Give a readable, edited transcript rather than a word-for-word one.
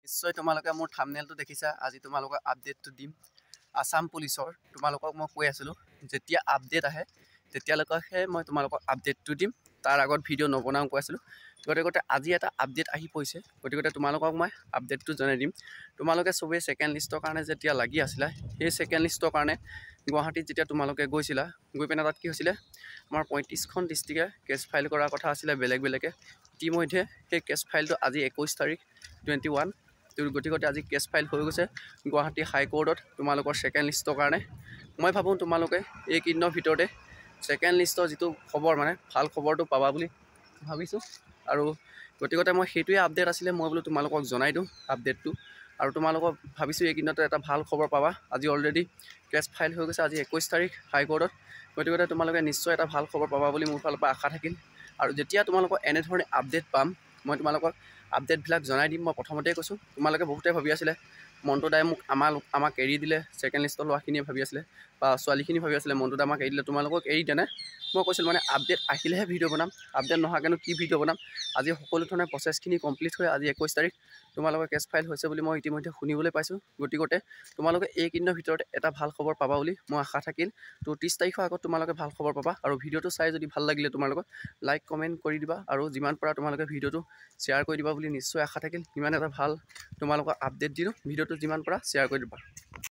নিশ্চয় তোমালোকে মোৰ থাম্বনেইলটো দেখিছা। আজি তোমালোকক আপডেটটো দিম আসাম পুলিচৰ। তোমালোকক মই কৈ আছিলোঁ যেতিয়া আপডেট আহে তেতিয়ালৈকেহে মই তোমালোকক আপডেটটো দিম। তাৰ আগত ভিডিঅ' নবনাওঁ কৈ আছিলোঁ। গতিকে আজি এটা আপডেট আহি পৰিছে, গতিকে তোমালোকক মই আপডেটটো জনাই দিম। তোমালোকে চবেই ছেকেণ্ড লিষ্টৰ কাৰণে যেতিয়া লাগি আছিলা, সেই ছেকেণ্ড লিষ্টৰ কাৰণে গুৱাহাটীত যেতিয়া তোমালোকে গৈছিলা, গৈ পিনে তাত কি হৈছিলে, আমাৰ 35খন ডিষ্ট্ৰিক্টে কেছ ফাইল কৰাৰ কথা আছিলে বেলেগ বেলেগে। ইতিমধ্যে সেই কেছ ফাইলটো আজি 21 তাৰিখ 21, গতিকে আজি কেছ ফাইল হৈ গৈছে গুৱাহাটী হাইকোৰ্টত তোমালোকৰ ছেকেণ্ড লিষ্টৰ কাৰণে। মই ভাবোঁ তোমালোকে এইকেইদিনৰ ভিতৰতে ছেকেণ্ড লিষ্টৰ যিটো খবৰ, মানে ভাল খবৰটো পাবা বুলি ভাবিছোঁ। আৰু গতিকে মই সেইটোৱে আপডেট আছিলে, মই বোলো তোমালোকক জনাই দিওঁ আপডেটটো। আৰু তোমালোকক ভাবিছোঁ এইকেইদিনতে এটা ভাল খবৰ পাবা। আজি অলৰেডি কেছ ফাইল হৈ গৈছে, আজি 21 তাৰিখ হাইকোৰ্টত। গতিকে তোমালোকে নিশ্চয় এটা ভাল খবৰ পাবা বুলি মোৰ ফালৰ পৰা আশা থাকিল। আৰু যেতিয়া তোমালোকক এনেধৰণে আপডেট পাম, মই তোমালোকক আপডেটবিলাক জনাই দিম। মই প্ৰথমতেই কৈছোঁ, তোমালোকে বহুতে ভাবি আছিলে মণ্টু দাই আমাক এৰি দিলে, ছেকেণ্ড লিষ্টৰ ল'ৰাখিনিয়ে ভাবি আছিলে বা ছোৱালীখিনি ভাবি আছিলে মণ্টু দা আমাক এৰি দিলে। তোমালোকক এৰি দিয়া নাই। মই কৈছিলোঁ মানে আপডেট আহিলেহে ভিডিঅ' বনাম, আপডেট নোহোৱাকৈনো কি ভিডিঅ' বনাম। আজি সকলো ধৰণৰ প্ৰচেছখিনি কমপ্লিট হৈ আজি 21 তাৰিখ তোমালোকৰ কেছ ফাইল হৈছে বুলি মই ইতিমধ্যে শুনিবলৈ পাইছোঁ। গতিকে তোমালোকে এইকেইদিনৰ ভিতৰতে এটা ভাল খবৰ পাবা বুলি মই আশা থাকিল। তো 30 তাৰিখৰ আগত তোমালোকে ভাল খবৰ পাবা। আৰু ভিডিঅ'টো চাই যদি ভাল লাগিলে তোমালোকক লাইক কমেণ্ট কৰি দিবা, আৰু যিমান পাৰা তোমালোকে ভিডিঅ'টো শ্বেয়াৰ কৰি দিবা বুলি নিশ্চয় আশা থাকিল। ইমান এটা ভাল তোমালোকক আপডেট দিলোঁ, ভিডিঅ'টো যিমান পাৰা শ্বেয়াৰ কৰি দিবা।